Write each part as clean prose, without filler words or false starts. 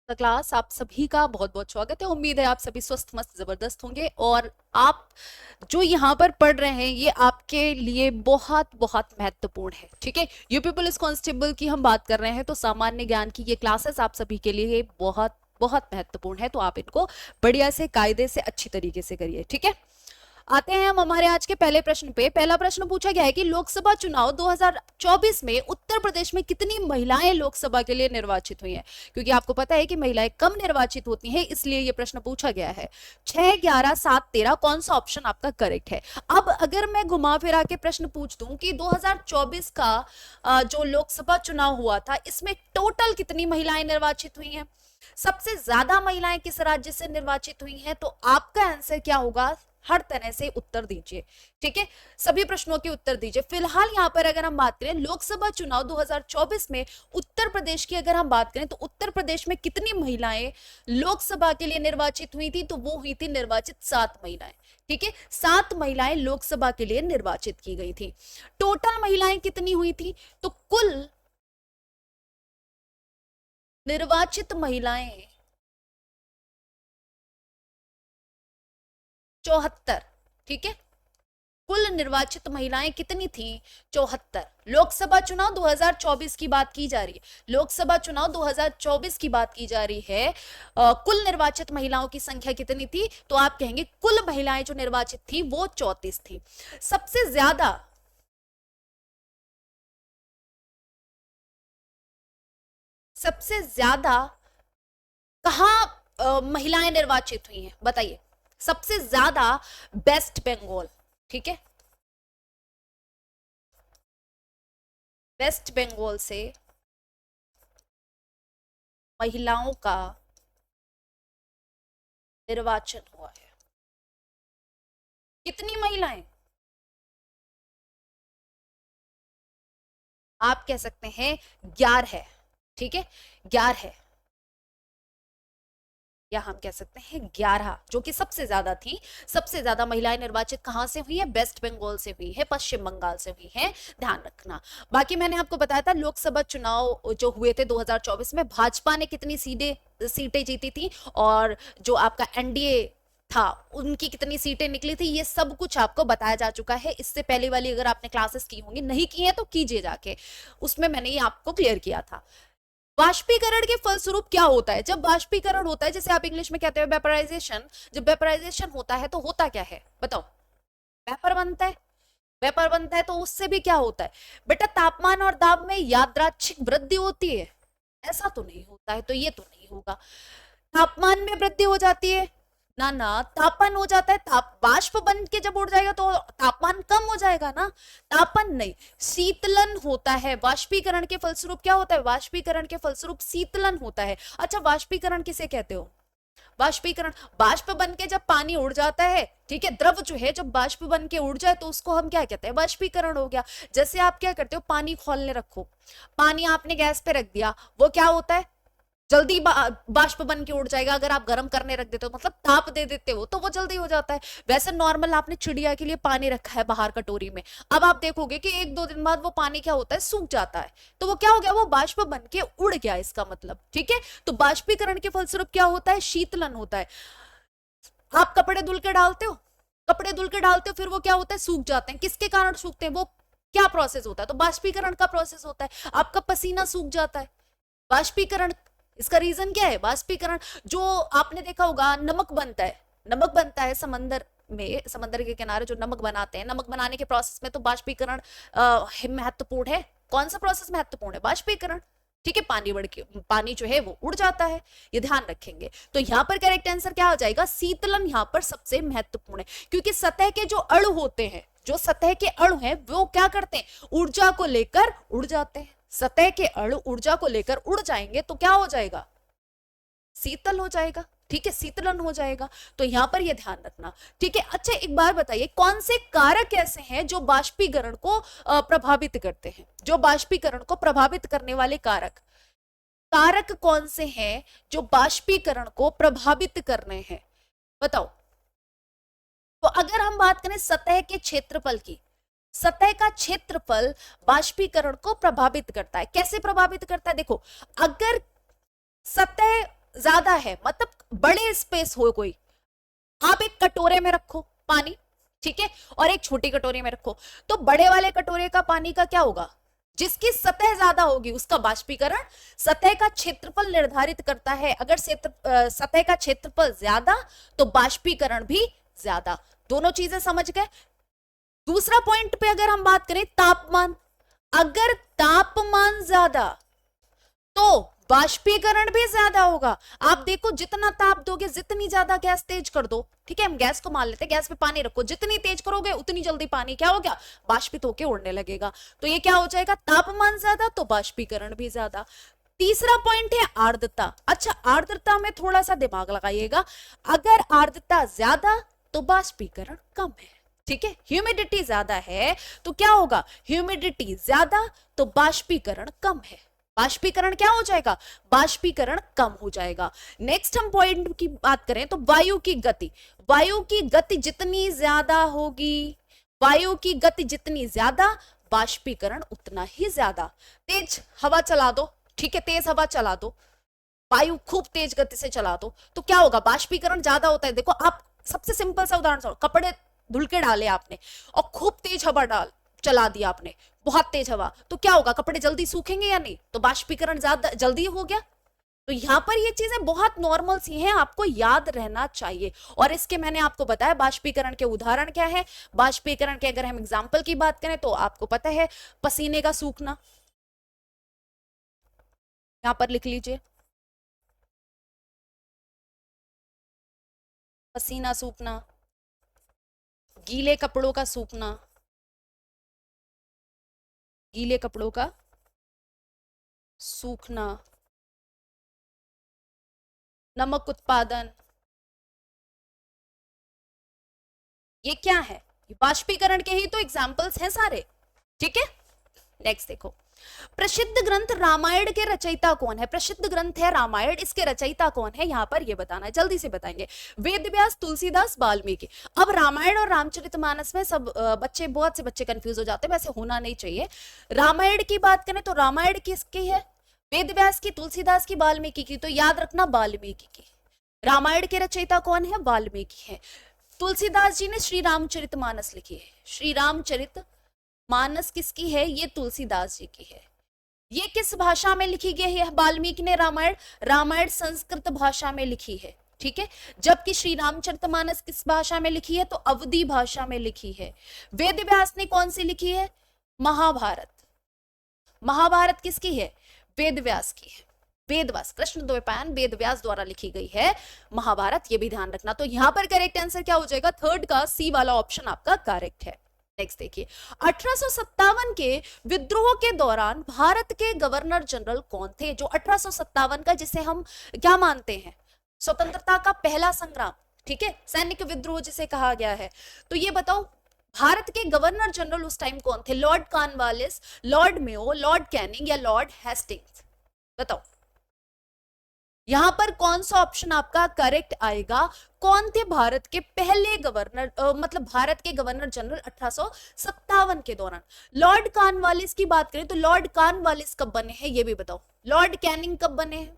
Class आप सभी का बहुत बहुत स्वागत है। उम्मीद है आप सभी स्वस्थ मस्त जबरदस्त होंगे और आप जो यहाँ पर पढ़ रहे हैं ये आपके लिए बहुत बहुत महत्वपूर्ण है। ठीक है, यूपी पुलिस कांस्टेबल की हम बात कर रहे हैं, तो सामान्य ज्ञान की ये क्लासेस आप सभी के लिए बहुत बहुत महत्वपूर्ण है, तो आप इनको बढ़िया से कायदे से अच्छी तरीके से करिए। ठीक है, आते हैं हम हमारे आज के पहले प्रश्न पे। पहला प्रश्न पूछा गया है कि लोकसभा चुनाव 2024 में उत्तर प्रदेश में कितनी महिलाएं लोकसभा के लिए निर्वाचित हुई हैं? क्योंकि आपको पता है कि महिलाएं कम निर्वाचित होती हैं, इसलिए यह प्रश्न पूछा गया है। 6, 11, 7, 13 कौन सा ऑप्शन आपका करेक्ट है? अब अगर मैं घुमा फिरा के प्रश्न पूछ दूं कि 2024 का जो लोकसभा चुनाव हुआ था, इसमें टोटल कितनी महिलाएं निर्वाचित हुई हैं, सबसे ज्यादा महिलाएं किस राज्य से निर्वाचित हुई हैं, तो आपका आंसर क्या होगा? हर तरह से उत्तर दीजिए। ठीक है, सभी प्रश्नों के उत्तर दीजिए। फिलहाल यहां पर अगर हम बात करें लोकसभा चुनाव 2024 में उत्तर प्रदेश की अगर हम बात करें तो उत्तर प्रदेश में कितनी महिलाएं लोकसभा के लिए निर्वाचित हुई थी, तो वो हुई थी निर्वाचित 7 महिलाएं। ठीक है, 7 महिलाएं लोकसभा के लिए निर्वाचित की गई थी। टोटल महिलाएं कितनी हुई थी, तो कुल निर्वाचित महिलाएं 74। ठीक है, कुल निर्वाचित महिलाएं कितनी थी? 74। लोकसभा चुनाव 2024 की बात की जा रही है, लोकसभा चुनाव 2024 की बात की जा रही है। कुल निर्वाचित महिलाओं की संख्या कितनी थी, तो आप कहेंगे कुल महिलाएं जो निर्वाचित थी वो 34 थी। सबसे ज्यादा कहां महिलाएं निर्वाचित हुई हैं बताइए? सबसे ज्यादा वेस्ट बंगाल। ठीक है, वेस्ट बंगाल से महिलाओं का निर्वाचन हुआ है। कितनी महिलाएं? आप कह सकते हैं 11 है। ठीक है, 11 है, या हम कह सकते हैं 11, जो कि सबसे ज्यादा थी। सबसे ज्यादा महिलाएं निर्वाचित कहां से हुई है? वेस्ट बंगाल से हुई है, पश्चिम बंगाल से हुई है, ध्यान रखना। बाकी मैंने आपको बताया था लोकसभा चुनाव जो हुए थे 2024 में भाजपा ने कितनी सीटें जीती थी और जो आपका एनडीए था उनकी कितनी सीटें निकली थी, ये सब कुछ आपको बताया जा चुका है। इससे पहले वाली अगर आपने क्लासेस की होंगी, नहीं की है तो कीजिए जाके, उसमें मैंने ये आपको क्लियर किया था। वाष्पीकरण के फलस्वरूप क्या होता है? जब वाष्पीकरण होता है, जैसे आप इंग्लिश में कहते हो वेपराइजेशन, जब वेपराइजेशन होता है तो होता क्या है बताओ? वेपर बनता है। वेपर बनता है तो उससे भी क्या होता है बेटा? तापमान और दाब में यादृच्छिक वृद्धि होती है? ऐसा तो नहीं होता है, तो ये तो नहीं होगा। तापमान में वृद्धि हो जाती है ना? ना, तापन हो जाता है। ताप बाष्प बन के जब उड़ जाएगा तो तापमान कम हो जाएगा ना, तापन नहीं, शीतलन होता है। वाष्पीकरण के फलस्वरूप क्या होता है? वाष्पीकरण के फलस्वरूप शीतलन होता है। अच्छा, वाष्पीकरण किसे कहते हो? वाष्पीकरण, बाष्प बन के जब पानी उड़ जाता है, ठीक है, द्रव जो है जब बाष्प बन के उड़ जाए तो उसको हम क्या कहते हैं? वाष्पीकरण हो गया। जैसे आप क्या करते हो, पानी खौलने रखो, पानी आपने गैस पे रख दिया, वो क्या होता है? जल्दी बाष्प बन के उड़ जाएगा। अगर आप गर्म करने रख देते हो, मतलब ताप दे देते हो, तो वो जल्दी हो जाता है। वैसे नॉर्मल आपने चिड़िया के लिए पानी रखा है बाहर कटोरी में, अब आप देखोगे कि 1-2 दिन बाद वो पानी क्या होता है? सूख जाता है। तो वो क्या हो गया? वो बाष्प बन के उड़ गया, इसका मतलब। ठीक है, तो बाष्पीकरण के फलस्वरूप क्या होता है? शीतलन होता है। आप कपड़े धुल के डालते हो, कपड़े धुल के डालते हो, फिर वो क्या होता है? सूख जाते हैं। किसके कारण सूखते हैं? वो क्या प्रोसेस होता है? तो बाष्पीकरण का प्रोसेस होता है। आपका पसीना सूख जाता है, बाष्पीकरण। इसका रीजन क्या है? बाष्पीकरण। जो आपने देखा होगा नमक बनता है, नमक बनता है समंदर में, समंदर के किनारे जो नमक बनाते हैं, नमक बनाने के प्रोसेस में तो बाष्पीकरण महत्वपूर्ण है। कौन सा प्रोसेस महत्वपूर्ण है? बाष्पीकरण। ठीक है, पानी बढ़ के पानी जो है वो उड़ जाता है, ये ध्यान रखेंगे। तो यहाँ पर करेक्ट आंसर क्या हो जाएगा? शीतलन यहाँ पर सबसे महत्वपूर्ण है, क्योंकि सतह के जो अणु होते हैं, जो सतह के अणु हैं वो क्या करते हैं? ऊर्जा को लेकर उड़ जाते हैं। सतह के अणु ऊर्जा को लेकर उड़ जाएंगे तो क्या हो जाएगा? शीतल हो जाएगा। ठीक है, शीतलन हो जाएगा। तो यहां पर ये ध्यान रखना। ठीक है, अच्छा एक बार बताइए, कौन से कारक ऐसे हैं जो बाष्पीकरण को प्रभावित करते हैं? जो बाष्पीकरण को प्रभावित करने वाले कारक, कारक कौन से हैं जो बाष्पीकरण को प्रभावित कर रहे हैं? बताओ। तो अगर हम बात करें सतह के क्षेत्रफल की, सतह का क्षेत्रफल बाष्पीकरण को प्रभावित करता है। कैसे प्रभावित करता है? देखो, अगर सतह ज्यादा है, मतलब बड़े स्पेस हो कोई, आप एक कटोरे में रखो पानी, ठीक है, और एक छोटी कटोरी में रखो, तो बड़े वाले कटोरे का पानी का क्या होगा? जिसकी सतह ज्यादा होगी उसका बाष्पीकरण सतह का क्षेत्रफल निर्धारित करता है। अगर सतह का क्षेत्रफल ज्यादा तो बाष्पीकरण भी ज्यादा। दोनों चीजें समझ गए। दूसरा पॉइंट पे अगर हम बात करें, तापमान, अगर तापमान ज्यादा तो बाष्पीकरण भी ज्यादा होगा। आप देखो, जितना ताप दोगे, जितनी ज्यादा गैस तेज कर दो, ठीक है, हम गैस को मान लेते हैं, गैस पे पानी रखो, जितनी तेज करोगे उतनी जल्दी पानी क्या हो गया? बाष्पित होकर उड़ने लगेगा। तो ये क्या हो जाएगा? तापमान ज्यादा तो बाष्पीकरण भी ज्यादा। तीसरा पॉइंट है आर्द्रता। अच्छा, आर्द्रता में थोड़ा सा दिमाग लगाइएगा। अगर आर्द्रता ज्यादा तो बाष्पीकरण कम है, ठीक है। ह्यूमिडिटी ज्यादा है तो क्या होगा? ह्यूमिडिटी ज्यादा तो बाष्पीकरण कम है। बाष्पीकरण क्या हो जाएगा? बाष्पीकरण कम हो जाएगा। नेक्स्ट हम पॉइंट की बात करें तो वायु की गति। वायु की गति जितनी ज्यादा होगी, वायु की गति जितनी ज्यादा, बाष्पीकरण उतना ही ज्यादा। तेज हवा चला दो, ठीक है, तेज हवा चला दो, वायु खूब तेज गति से चला दो, तो क्या होगा? बाष्पीकरण ज्यादा होता है। देखो, आप सबसे सिंपल सा उदाहरण सुनो, कपड़े धुल के डाले आपने और खूब तेज हवा चला दिया आपने, बहुत तेज हवा, तो क्या होगा? कपड़े जल्दी सूखेंगे या नहीं? तो बाष्पीकरण ज्यादा जल्दी हो गया। तो यहां पर ये चीजें बहुत नॉर्मल सी हैं, आपको याद रहना चाहिए। और इसके मैंने आपको बताया बाष्पीकरण के उदाहरण क्या है। बाष्पीकरण के अगर हम एग्जाम्पल की बात करें तो आपको पता है, पसीने का सूखना, यहां पर लिख लीजिए, पसीना सूखना, गीले कपड़ों का सूखना, गीले कपड़ों का सूखना, नमक उत्पादन, ये क्या है? ये बाष्पीकरण के ही तो एग्जाम्पल्स हैं सारे, ठीक है। नेक्स्ट देखो, प्रसिद्ध ग्रंथ रामायण के रचयिता कौन है? प्रसिद्ध ग्रंथ है रामायण, इसके रचयिता कौन है? यहां पर ये बताना है, जल्दी से बताएंगे। वेद व्यास, तुलसीदास, वाल्मीकि। अब रामायण और रामचरितमानस में सब बच्चे, बहुत से बच्चे कंफ्यूज हो जाते हैं, वैसे होना नहीं चाहिए। रामायण की बात करें तो रामायण किसकी है? वेद व्यास की, तुलसीदास की, वाल्मीकि की। तो याद रखना वाल्मीकि की। रामायण के रचयिता कौन है? वाल्मीकि है। तुलसीदास जी ने श्री रामचरितमानस लिखी है। श्री रामचरित मानस किसकी है? ये तुलसीदास जी की है। ये किस भाषा में लिखी गई है? वाल्मीकि ने रामायण, रामायण संस्कृत भाषा में लिखी है, ठीक है। जबकि श्री रामचरितमानस किस भाषा में लिखी है? तो अवधी भाषा में लिखी है। वेद व्यास ने कौन सी लिखी है? महाभारत। महाभारत किसकी है? वेद व्यास की है। वेदव्यास, कृष्णद्वैपायन वेदव्यास द्वारा लिखी गई है महाभारत, ये भी ध्यान रखना। तो यहां पर करेक्ट आंसर क्या हो जाएगा? थर्ड का सी वाला ऑप्शन आपका करेक्ट है। नेक्स्ट देखिए, 1857 के विद्रोह के दौरान भारत के गवर्नर जनरल कौन थे? जो 1857 का, जिसे हम क्या मानते हैं? स्वतंत्रता का पहला संग्राम, ठीक है, सैनिक विद्रोह जिसे कहा गया है। तो ये बताओ, भारत के गवर्नर जनरल उस टाइम कौन थे? Lord Cornwallis, Lord Mayo, Lord Canning या लॉर्ड हेस्टिंग्स? बताओ, यहां पर कौन सा ऑप्शन आपका करेक्ट आएगा? कौन थे भारत के पहले गवर्नर, मतलब भारत के गवर्नर जनरल 1857 के दौरान? लॉर्ड कॉर्नवालिस की बात करें तो लॉर्ड कॉर्नवालिस कब बने हैं ये भी बताओ। लॉर्ड कैनिंग कब बने हैं?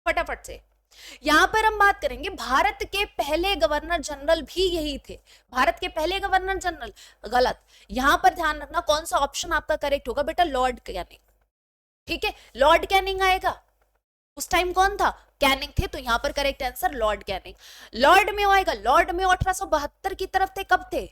फटाफट से। यहां पर हम बात करेंगे, भारत के पहले गवर्नर जनरल भी यही थे। भारत के पहले गवर्नर जनरल गलत। यहां पर ध्यान रखना कौन सा ऑप्शन आपका करेक्ट होगा बेटा? लॉर्ड कैनिंग, ठीक है, लॉर्ड कैनिंग आएगा। उस टाइम कौन था? कैनिंग थे, तो यहां पर correct answer Lord Canning. Lord में आएगा, लॉर्ड में 1872 की तरफ थे। कब थे?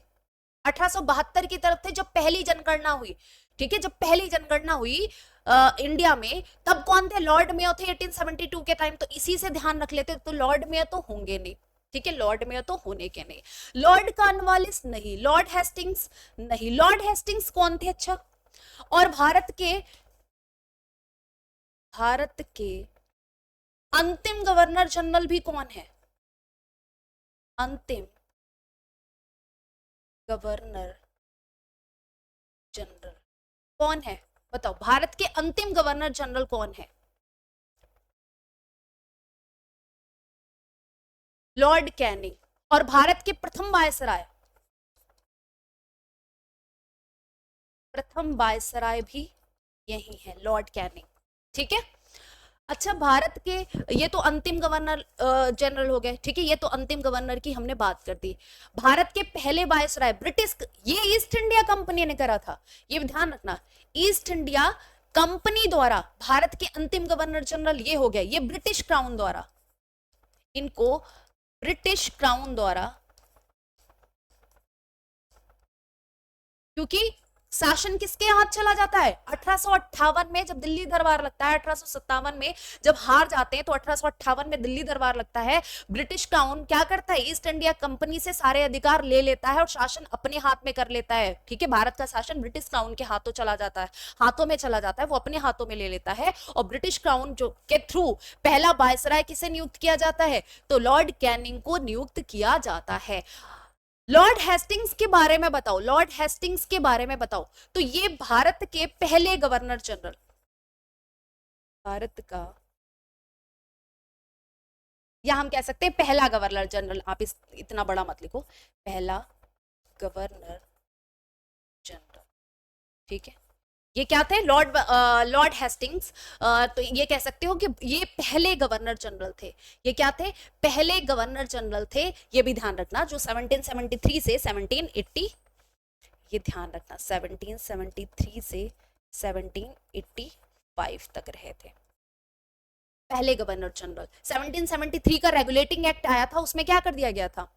1872 की तरफ थे, जब पहली जनगणना हुई, ठीक है, जब पहली जनगणना हुई इंडिया में, तब कौन थे? लॉर्ड मेयो थे 1872 के टाइम। तो इसी से ध्यान रख लेते, तो लॉर्ड मेयो तो होंगे नहीं, ठीक है, लॉर्ड मेयो तो होने के नहीं। लॉर्ड कॉर्नवालिस नहीं, लॉर्ड हेस्टिंग्स नहीं। लॉर्ड हेस्टिंग्स कौन थे? अच्छा, और भारत के अंतिम गवर्नर जनरल भी कौन है? अंतिम गवर्नर जनरल कौन है? बताओ, भारत के अंतिम गवर्नर जनरल कौन है? Lord Canning. और भारत के प्रथम वायसराय, प्रथम वायसराय भी यही है, लॉर्ड कैनिंग। ठीक है। अच्छा, भारत के, ये तो अंतिम गवर्नर जनरल हो गए, ठीक है, ये तो अंतिम गवर्नर की हमने बात कर दी। भारत के पहले वायसराय ब्रिटिश, ये ईस्ट इंडिया कंपनी ने करा था, ये भी ध्यान रखना। ईस्ट इंडिया कंपनी द्वारा भारत के अंतिम गवर्नर जनरल ये हो गए, ये ब्रिटिश क्राउन द्वारा, इनको ब्रिटिश क्राउन द्वारा, क्योंकि शासन किसके हाथ चला जाता है 1858 में, जब दिल्ली दरबार लगता है। 1857 में जब हार जाते हैं तो 1858 में दिल्ली दरबार लगता है। ब्रिटिश क्राउन क्या करता है, ईस्ट इंडिया कंपनी से सारे अधिकार ले लेता है और शासन अपने हाथ में कर लेता है। ठीक है, भारत का शासन ब्रिटिश क्राउन के हाथों चला जाता है, हाथों में चला जाता है, वो अपने हाथों में ले लेता है। और ब्रिटिश क्राउन जो के थ्रू पहला वायसराय किसे नियुक्त किया जाता है, तो लॉर्ड कैनिंग को नियुक्त किया जाता है। लॉर्ड हेस्टिंग्स के बारे में बताओ, लॉर्ड हेस्टिंग्स के बारे में बताओ। तो ये भारत के पहले गवर्नर जनरल, भारत का, या हम कह सकते हैं पहला गवर्नर जनरल, आप इतना बड़ा मत लिखो, पहला गवर्नर जनरल। ठीक है, ये क्या थे, लॉर्ड हेस्टिंग्स। तो ये कह सकते हो कि ये पहले गवर्नर जनरल थे। ये क्या थे, पहले गवर्नर जनरल थे। ये भी ध्यान रखना, जो 1773 से 1780, ये ध्यान रखना, 1773 से 1785 तक रहे थे, पहले गवर्नर जनरल। 1773 का रेगुलेटिंग एक्ट आया था, उसमें क्या कर दिया गया था,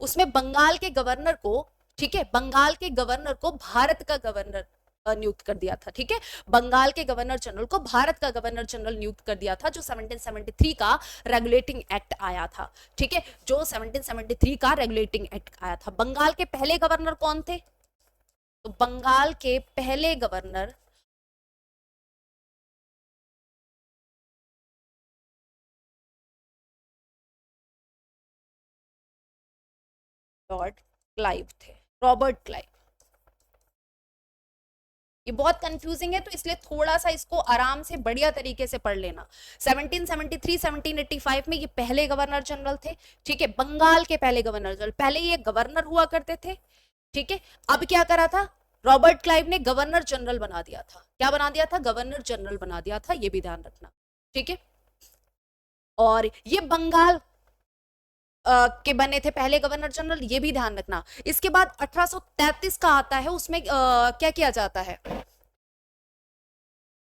उसमें बंगाल के गवर्नर को, ठीक है, बंगाल के गवर्नर को भारत का गवर्नर नियुक्त कर दिया था। ठीक है, बंगाल के गवर्नर जनरल को भारत का गवर्नर जनरल नियुक्त कर दिया था, जो 1773 का रेगुलेटिंग एक्ट आया था। ठीक है, जो 1773 का रेगुलेटिंग एक्ट आया था। बंगाल के पहले गवर्नर कौन थे, तो बंगाल के पहले गवर्नर लॉर्ड क्लाइव थे, रॉबर्ट क्लाइव। ये बहुत कंफ्यूजिंग है, तो इसलिए थोड़ा सा इसको आराम से बढ़िया तरीके से पढ़ लेना। 1773 1785 में ये पहले गवर्नर जनरल थे। ठीक है, बंगाल के पहले गवर्नर जनरल, पहले ये गवर्नर हुआ करते थे। ठीक है, अब क्या करा था, रॉबर्ट क्लाइव ने गवर्नर जनरल बना दिया था। क्या बना दिया था, गवर्नर जनरल बना दिया था, ये भी ध्यान रखना। ठीक है, और ये बंगाल के बने थे पहले गवर्नर जनरल, ये भी ध्यान रखना। इसके बाद 1833 का आता है, उसमें क्या किया जाता है,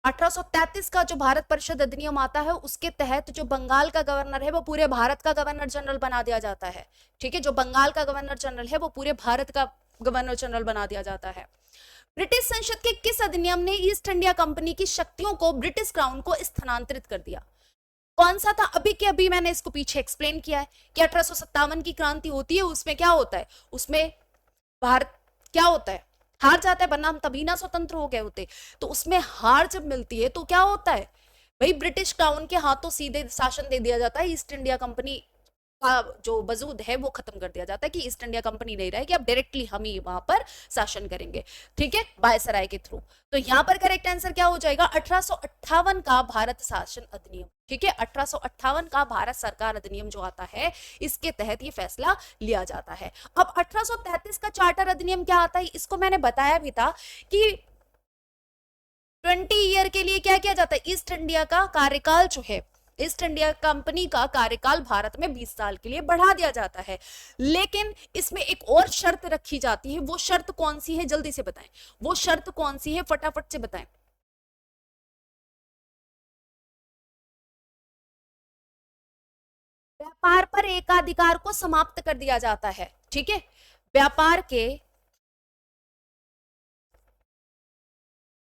1833 का जो भारत परिषद अधिनियम आता है, उसके तहत जो बंगाल का गवर्नर है वो पूरे भारत का गवर्नर जनरल बना दिया जाता है। ठीक है, जो बंगाल का गवर्नर जनरल है वो पूरे भारत का गवर्नर जनरल बना दिया जाता है। ब्रिटिश संसद के किस अधिनियम ने ईस्ट इंडिया कंपनी की शक्तियों को ब्रिटिश क्राउन को स्थानांतरित कर दिया, कौन सा था, अभी के अभी मैंने इसको पीछे एक्सप्लेन किया है कि 1857 की क्रांति होती है, उसमें क्या होता है, उसमें भारत क्या होता है, हार जाता है, वरना हम तभी ना स्वतंत्र हो गए होते। तो उसमें हार जब मिलती है तो क्या होता है भाई, ब्रिटिश क्राउन के हाथों सीधे शासन दे दिया जाता है, ईस्ट इंडिया कंपनी का जो वजूद है वो खत्म कर दिया जाता है, कि ईस्ट इंडिया कंपनी नहीं रहेगी, अब डायरेक्टली हम ही वहां पर शासन करेंगे। ठीक है, वायसराय के थ्रू। तो यहां पर करेक्ट आंसर क्या हो जाएगा, 1858 का भारत शासन अधिनियम। ठीक है, 1858 का भारत सरकार अधिनियम जो आता है, इसके तहत ये फैसला लिया जाता है। अब 1833 का चार्टर अधिनियम क्या आता है, इसको मैंने बताया भी था कि 20 ईयर के लिए क्या किया जाता है, ईस्ट इंडिया का कार्यकाल जो है, ईस्ट इंडिया कंपनी का कार्यकाल भारत में 20 साल के लिए बढ़ा दिया जाता है। लेकिन इसमें एक और शर्त रखी जाती है, वो शर्त कौन सी है, जल्दी से बताएं, वो शर्त कौन सी है, फटाफट से बताएं। व्यापार पर एकाधिकार को समाप्त कर दिया जाता है। ठीक है, व्यापार के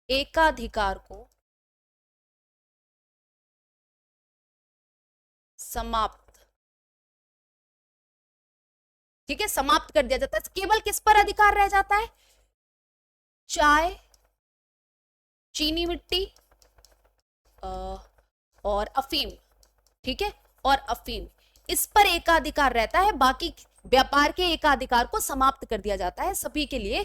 एकाधिकार को समाप्त, ठीक है, समाप्त कर दिया जाता है। केवल किस पर अधिकार रह जाता है, चाय, चीनी मिट्टी और अफीम। ठीक है, और अफीम, इस पर एकाधिकार रहता है, बाकी व्यापार के एकाधिकार को समाप्त कर दिया जाता है, सभी के लिए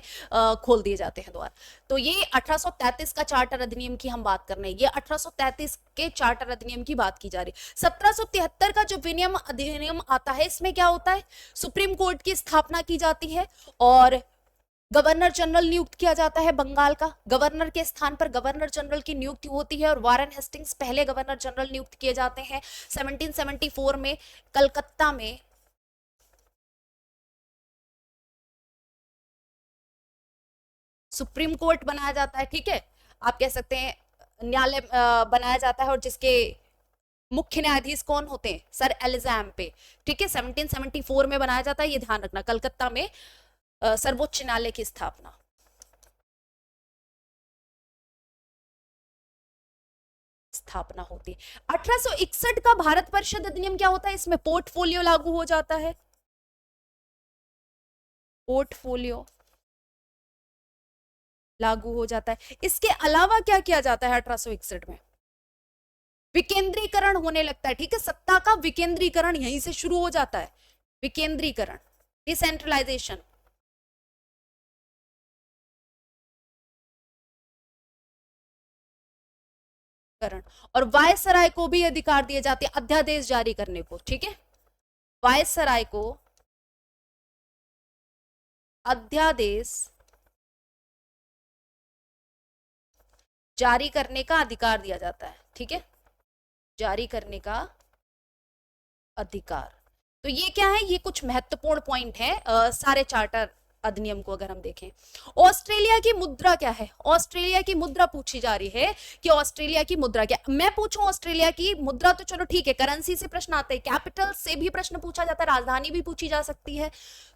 खोल दिए जाते हैं द्वार। तो ये 1833 का चार्टर अधिनियम की हम बात कर रहे हैं, ये 1833 के चार्टर अधिनियम की बात की जा रही है। 1773 का जो विनियम अधिनियम आता है, इसमें क्या होता है, सुप्रीम कोर्ट की स्थापना की जाती है और गवर्नर जनरल नियुक्त किया जाता है बंगाल का। गवर्नर के स्थान पर गवर्नर जनरल की नियुक्ति होती है और वारेन हेस्टिंग्स पहले गवर्नर जनरल नियुक्त किए जाते हैं। 1774 में कलकत्ता में सुप्रीम कोर्ट बनाया जाता है, ठीक है, आप कह सकते हैं न्यायालय बनाया जाता है और जिसके मुख्य न्यायाधीश कौन होते हैं, सर एलिजाम पे, ठीक है। 1774 में बनाया जाता है, ये ध्यान रखना, कलकत्ता में सर्वोच्च न्यायालय की स्थापना होती है। 1861 का भारत परिषद अधिनियम क्या होता है, इसमें पोर्टफोलियो लागू हो जाता है, पोर्टफोलियो लागू हो जाता है। इसके अलावा क्या किया जाता है 1861 में, विकेंद्रीकरण होने लगता है, ठीक है, सत्ता का विकेंद्रीकरण यहीं से शुरू हो जाता है, विकेंद्रीकरण, डिसेंट्रलाइजेशन। और वायसराय को भी अधिकार दिए जाते हैं अध्यादेश जारी करने को, ठीक है, वायसराय को अध्यादेश जारी करने का अधिकार दिया जाता है, ठीक है, जारी करने का अधिकार। तो ये क्या है, ये कुछ महत्वपूर्ण पॉइंट है सारे चार्टर अधिनियम को अगर हम देखें। ऑस्ट्रेलिया की मुद्रा क्या है, ऑस्ट्रेलिया की मुद्रा पूछी जा रही है कि ऑस्ट्रेलिया की मुद्रा क्या, मैं पूछूं ऑस्ट्रेलिया की मुद्रा तो चलो ठीक है, करेंसी से प्रश्न आते हैं, कैपिटल से भी प्रश्न पूछा जाता है, राजधानी भी पूछी जा सकती है।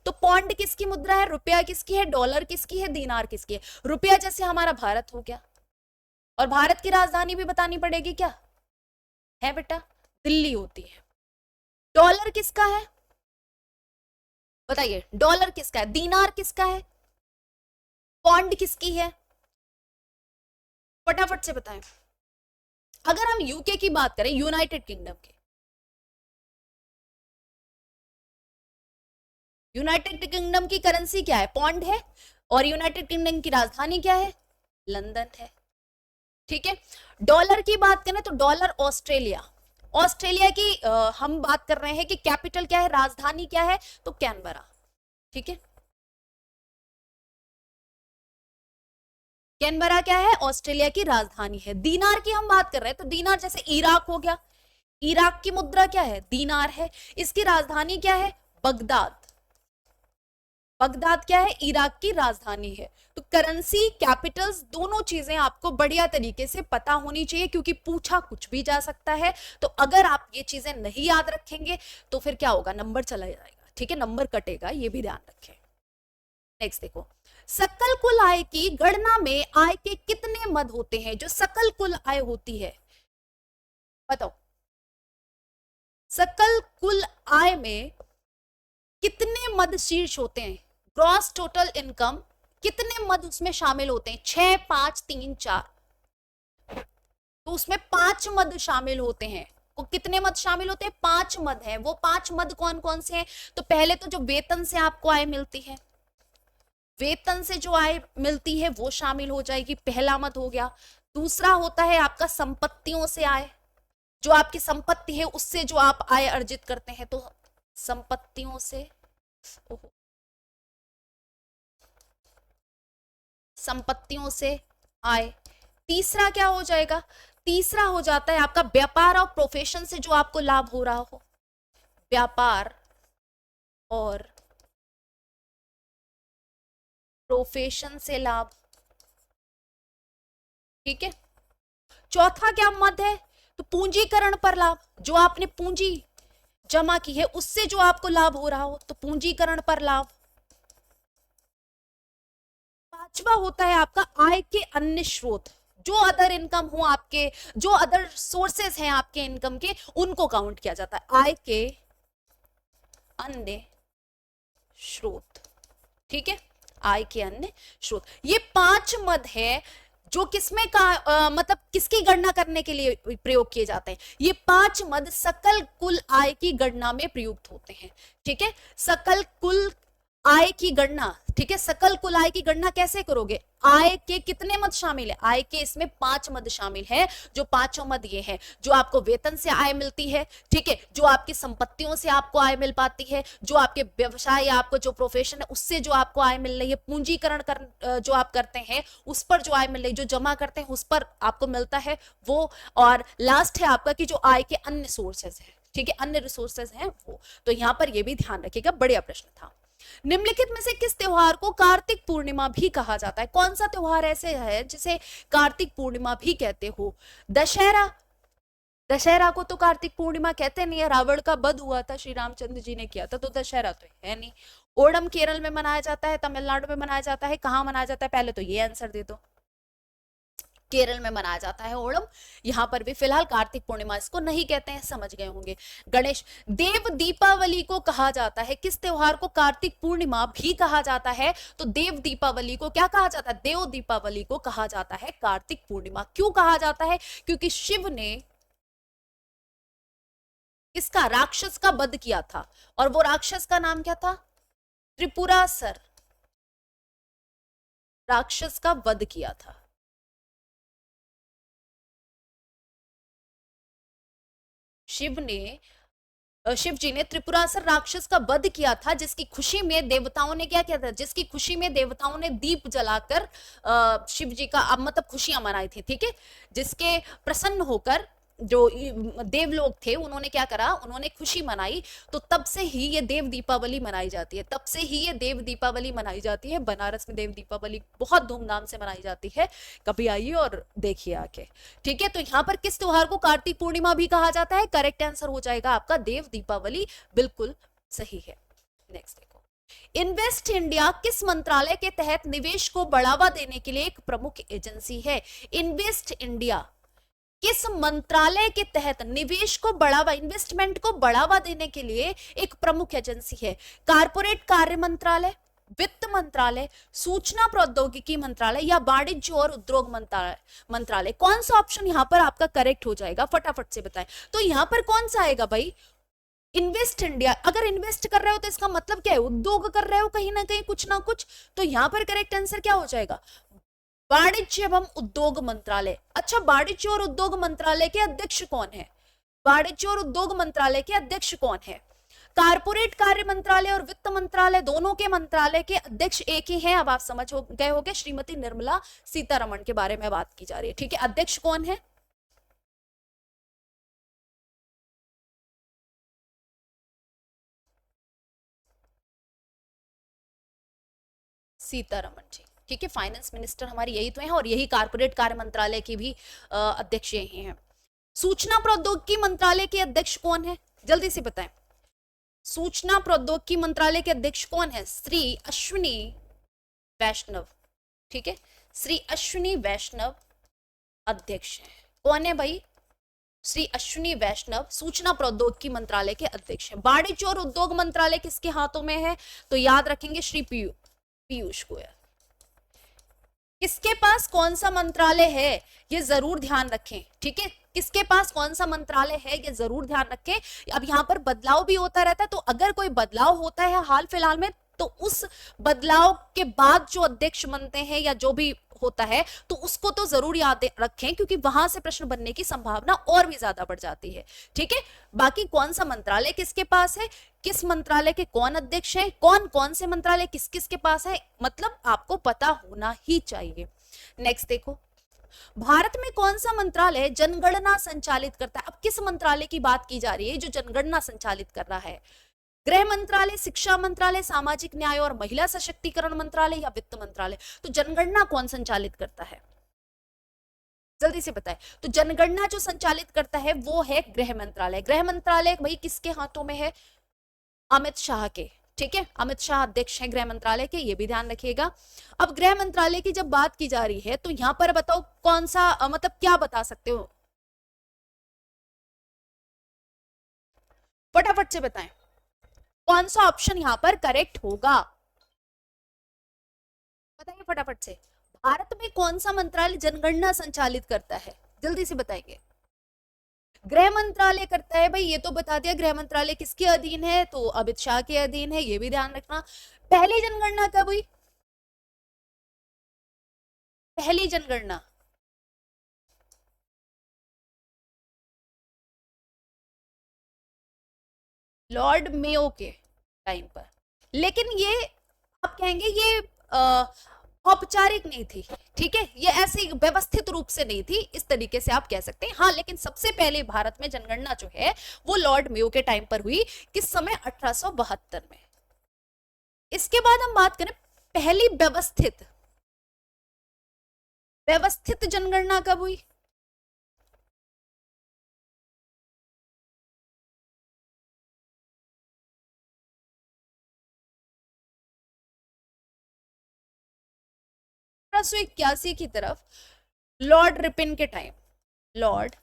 तो पौंड किसकी मुद्रा है, रुपया किसकी है, डॉलर किसकी है, दीनार किसकी है। रुपया जैसे हमारा भारत हो गया, और भारत की राजधानी भी बतानी पड़ेगी, क्या है बेटा, दिल्ली होती है। डॉलर किसका है, बताइए, डॉलर किसका है, दीनार किसका है, पौंड किसकी है, फटाफट से बताएं। अगर हम यूके की बात करें, यूनाइटेड किंगडम की, यूनाइटेड किंगडम की करेंसी क्या है, पौंड है, और यूनाइटेड किंगडम की राजधानी क्या है, लंदन है, ठीक है। डॉलर की बात करें तो डॉलर ऑस्ट्रेलिया, ऑस्ट्रेलिया की हम बात कर रहे हैं कि कैपिटल क्या है, राजधानी क्या है, तो कैनबरा, ठीक है, कैनबरा क्या है, ऑस्ट्रेलिया की राजधानी है। दीनार की हम बात कर रहे हैं तो दीनार जैसे इराक हो गया, इराक की मुद्रा क्या है, दीनार है, इसकी राजधानी क्या है, बगदाद, बगदाद क्या है, इराक की राजधानी है। तो करेंसी, कैपिटल्स, दोनों चीजें आपको बढ़िया तरीके से पता होनी चाहिए, क्योंकि पूछा कुछ भी जा सकता है। तो अगर आप ये चीजें नहीं याद रखेंगे तो फिर क्या होगा, नंबर चला जाएगा, ठीक है, नंबर कटेगा, ये भी ध्यान रखें। नेक्स्ट देखो, सकल कुल आय की गणना में आय के कितने मद होते हैं, जो सकल कुल आय होती है, बताओ, सकल कुल आय में कितने मद शीर्ष होते हैं, ग्रॉस टोटल इनकम, कितने मद उसमें शामिल होते हैं, 6, 5, 3, 4, तो उसमें 5 मद शामिल होते हैं। वो कितने मद शामिल होते हैं, 5 मद हैं। वो 5 मद कौन कौन से हैं, तो पहले तो जो वेतन से आपको आय मिलती है, वेतन से जो आय मिलती है वो शामिल हो जाएगी, पहला मद हो गया। दूसरा होता है आपका संपत्तियों से आय, जो आपकी संपत्ति है उससे जो आप आय अर्जित करते हैं, तो संपत्तियों से, संपत्तियों से आय। तीसरा क्या हो जाएगा, तीसरा हो जाता है आपका व्यापार और प्रोफेशन से जो आपको लाभ हो रहा हो, व्यापार और प्रोफेशन से लाभ, ठीक है। चौथा क्या मद है, तो पूंजीकरण पर लाभ, जो आपने पूंजी जमा की है उससे जो आपको लाभ हो रहा हो, तो पूंजीकरण पर लाभ। पांचवा होता है आपका आय के अन्य स्रोत, जो अदर इनकम हो आपके, जो अदर सोर्सेस हैं आपके इनकम के, उनको काउंट किया जाता है, आय के अन्य स्रोत, ठीक है, आय के अन्य स्रोत। ये 5 मद है जो किसमें का मतलब किसकी गणना करने के लिए प्रयोग किए जाते हैं? ये 5 मद सकल कुल आय की गणना में प्रयुक्त होते हैं। ठीक है, सकल कुल आय की गणना, ठीक है, सकल कुल आय की गणना कैसे करोगे? आय के कितने मद शामिल है? आय के इसमें 5 मद शामिल है, जो पांचों मद ये है, जो आपको वेतन से आय मिलती है, ठीक है, जो आपकी संपत्तियों से आपको आय मिल पाती है, जो आपके व्यवसाय या आपको जो प्रोफेशन है उससे जो आपको आय मिल रही है, पूंजीकरण जो आप करते हैं उस पर जो आय मिल रही है, जो जमा करते हैं उस पर आपको मिलता है वो, और लास्ट है आपका कि जो आय के अन्य सोर्सेज है, ठीक है, अन्य रिसोर्सेज हैं वो। तो यहां पर ये भी ध्यान रखिएगा, बढ़िया प्रश्न था। निम्नलिखित में से किस त्योहार को कार्तिक पूर्णिमा भी कहा जाता है? कौन सा त्योहार ऐसे है जिसे कार्तिक पूर्णिमा भी कहते हो? दशहरा, दशहरा को तो कार्तिक पूर्णिमा कहते नहीं है, रावण का वध हुआ था, श्री रामचंद्र जी ने किया था, तो दशहरा तो है नहीं। ओणम केरल में मनाया जाता है, तमिलनाडु में मनाया जाता है, कहां मनाया जाता है? पहले तो ये आंसर दे दो, केरल में मनाया जाता है ओणम। यहां पर भी फिलहाल कार्तिक पूर्णिमा इसको नहीं कहते हैं, समझ गए होंगे। गणेश, देव दीपावली को कहा जाता है, किस त्योहार को कार्तिक पूर्णिमा भी कहा जाता है? तो देव दीपावली को क्या कहा जाता है? देव दीपावली को कहा जाता है कार्तिक पूर्णिमा। क्यों कहा जाता है? क्योंकि शिव ने इसका राक्षस का वध किया था, और वो राक्षस का नाम क्या था? त्रिपुरासुर, राक्षस का वध किया था। शिव जी ने त्रिपुरासुर राक्षस का वध किया था, जिसकी खुशी में देवताओं ने क्या किया था? जिसकी खुशी में देवताओं ने दीप जलाकर शिव जी का मतलब खुशियां मनाई थी, ठीक है, जिसके प्रसन्न होकर जो देवलोक थे उन्होंने क्या करा? उन्होंने खुशी मनाई। तो तब से ही ये देव दीपावली मनाई जाती है, तब से ही ये देव दीपावली मनाई जाती है। बनारस में देव दीपावली बहुत धूमधाम से मनाई जाती है, कभी आइए और देखिए आके, ठीक है। तो यहाँ पर किस त्योहार को कार्तिक पूर्णिमा भी कहा जाता है? करेक्ट आंसर हो जाएगा आपका देव दीपावली, बिल्कुल सही है। नेक्स्ट देखो, इन्वेस्ट इंडिया किस मंत्रालय के तहत निवेश को बढ़ावा देने के लिए एक प्रमुख एजेंसी है? इन्वेस्ट इंडिया किस मंत्रालय के तहत निवेश को बढ़ावा, इन्वेस्टमेंट को बढ़ावा देने के लिए एक प्रमुख एजेंसी है? कारपोरेट कार्य मंत्रालय, वित्त मंत्रालय, सूचना प्रौद्योगिकी मंत्रालय या वाणिज्य और उद्योग मंत्रालय? कौन सा ऑप्शन यहां पर आपका करेक्ट हो जाएगा? फटाफट से बताएं। तो यहां पर कौन सा आएगा भाई? इन्वेस्ट इंडिया, अगर इन्वेस्ट कर रहे हो तो इसका मतलब क्या है? उद्योग कर रहे हो कहीं ना कहीं, कुछ ना कुछ। तो यहां पर करेक्ट आंसर क्या हो जाएगा? वाणिज्य एवं उद्योग मंत्रालय। अच्छा, वाणिज्य और उद्योग मंत्रालय के अध्यक्ष कौन है? वाणिज्य और उद्योग मंत्रालय के अध्यक्ष कौन है? कारपोरेट कार्य मंत्रालय और वित्त मंत्रालय, दोनों के मंत्रालय के अध्यक्ष एक ही हैं। अब आप समझ गए होंगे, श्रीमती निर्मला सीतारमण के बारे में बात की जा रही है, ठीक है। अध्यक्ष कौन है? सीतारमण जी, ठीक है। फाइनेंस मिनिस्टर हमारी यही तो है, और यही कारपोरेट कार्य मंत्रालय की भी अध्यक्ष यही हैं। सूचना प्रौद्योगिकी मंत्रालय के अध्यक्ष कौन है? जल्दी से बताएं। सूचना प्रौद्योगिकी मंत्रालय के अध्यक्ष कौन है? श्री अश्विनी वैष्णव, ठीक है, श्री अश्विनी वैष्णव अध्यक्ष है। कौन है भाई? श्री अश्विनी वैष्णव सूचना प्रौद्योगिकी मंत्रालय के अध्यक्ष हैं। वाणिज्य और उद्योग मंत्रालय किसके हाथों में है? तो याद रखेंगे श्री पीयूष गोयल। किसके पास कौन सा मंत्रालय है ये जरूर ध्यान रखें, ठीक है। किसके पास कौन सा मंत्रालय है ये जरूर ध्यान रखें। अब यहाँ पर बदलाव भी होता रहता है, तो अगर कोई बदलाव होता है हाल फिलहाल में, तो उस बदलाव के बाद जो अध्यक्ष बनते हैं या जो भी होता है, तो उसको तो जरूर याद रखें, क्योंकि वहां से प्रश्न बनने की संभावना और भी ज्यादा बढ़ जाती है, ठीक है। बाकी कौन सा मंत्रालय किसके पास है, किस मंत्रालय के कौन अध्यक्ष है, कौन कौन से मंत्रालय किस किस के पास है, मतलब आपको पता होना ही चाहिए। नेक्स्ट देखो, भारत में कौन सा मंत्रालय जनगणना संचालित करता है? अब किस मंत्रालय की बात की जा रही है जो जनगणना संचालित कर रहा है? गृह मंत्रालय, शिक्षा मंत्रालय, सामाजिक न्याय और महिला सशक्तिकरण मंत्रालय या वित्त मंत्रालय? तो जनगणना कौन संचालित करता है? जल्दी से बताएं। तो जनगणना जो संचालित करता है वो है गृह मंत्रालय। गृह मंत्रालय भाई किसके हाथों में है? अमित शाह के, ठीक है। अमित शाह अध्यक्ष हैं गृह मंत्रालय के, ये भी ध्यान रखिएगा। अब गृह मंत्रालय की जब बात की जा रही है, तो यहां पर बताओ कौन सा मतलब क्या बता सकते हो? फटाफट से बताएं, कौन सा ऑप्शन यहां पर करेक्ट होगा? बताइए फटाफट से। भारत में कौन सा मंत्रालय जनगणना संचालित करता है, जल्दी से बताएंगे। गृह मंत्रालय करता है भाई, ये तो बता दिया। गृह मंत्रालय किसके अधीन है, तो अमित शाह के अधीन है, ये भी ध्यान रखना। पहली जनगणना कब हुई, पहली जनगणना लॉर्ड मेयो के टाइम पर, लेकिन ये आप कहेंगे ये औपचारिक नहीं थी, ठीक है, ये ऐसे व्यवस्थित रूप से नहीं थी, इस तरीके से आप कह सकते हैं। हाँ, लेकिन सबसे पहले भारत में जनगणना जो है वो लॉर्ड मेयो के टाइम पर हुई, किस समय, 1872 में। इसके बाद हम बात करें पहली व्यवस्थित, व्यवस्थित जनगणना कब हुई, की तरफ, लॉर्ड रिपन के टाइम, लॉर्ड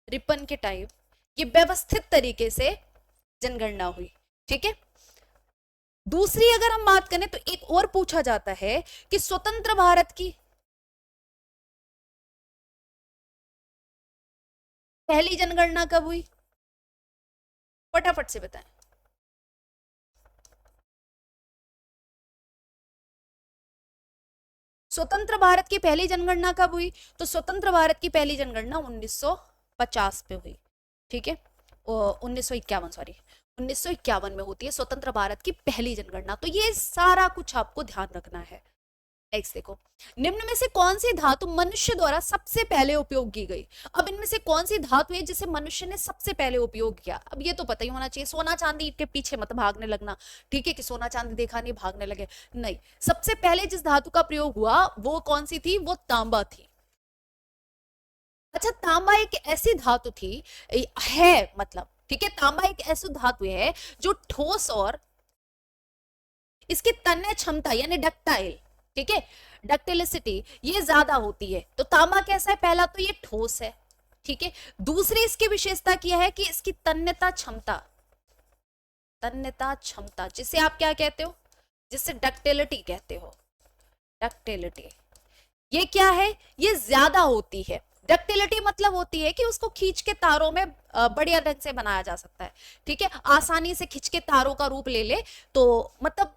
रिपन के टाइम ये व्यवस्थित तरीके से जनगणना हुई, ठीक है। दूसरी अगर हम बात करें तो एक और पूछा जाता है कि स्वतंत्र भारत की पहली जनगणना कब हुई, फटाफट से बताएं। स्वतंत्र भारत की पहली जनगणना कब हुई, तो स्वतंत्र भारत की पहली जनगणना 1950 पे हुई, ठीक है, 1951, सॉरी 1951 में होती है स्वतंत्र भारत की पहली जनगणना। तो ये सारा कुछ आपको ध्यान रखना है। नेक्स्ट देखो, निम्न में से कौन सी धातु मनुष्य द्वारा सबसे पहले उपयोग की गई। अब इनमें से कौन सी धातु है जिसे मनुष्य ने सबसे पहले उपयोग किया, अब ये तो पता ही होना चाहिए। सोना चांदी के पीछे मत भागने लगना, ठीक है, कि सोना चांदी देखा नहीं भागने लगे, नहीं। सबसे पहले जिस धातु का प्रयोग हुआ वो कौन सी थी, वो तांबा थी। अच्छा, तांबा एक ऐसी धातु थी, है मतलब, ठीक है, तांबा एक ऐसी धातु है जो ठोस और इसकी तन्य क्षमता यानी डक्टाइल, ठीक है, डक्टिलिसिटी ये ज्यादा होती है। तो तांबा कैसा है, पहला तो ये ठोस है, ठीक है। दूसरी इसकी विशेषता क्या है कि इसकी तन्यता क्षमता, तन्यता क्षमता जिसे आप क्या कहते हो, जिसे डक्टिलिटी कहते हो, डक्टिलिटी, ये क्या है, ये ज्यादा होती है। डक्टिलिटी मतलब होती है कि उसको खींच के तारों में बढ़िया ढंग से बनाया जा सकता है, ठीक है, आसानी से खींच के तारों का रूप ले ले, तो मतलब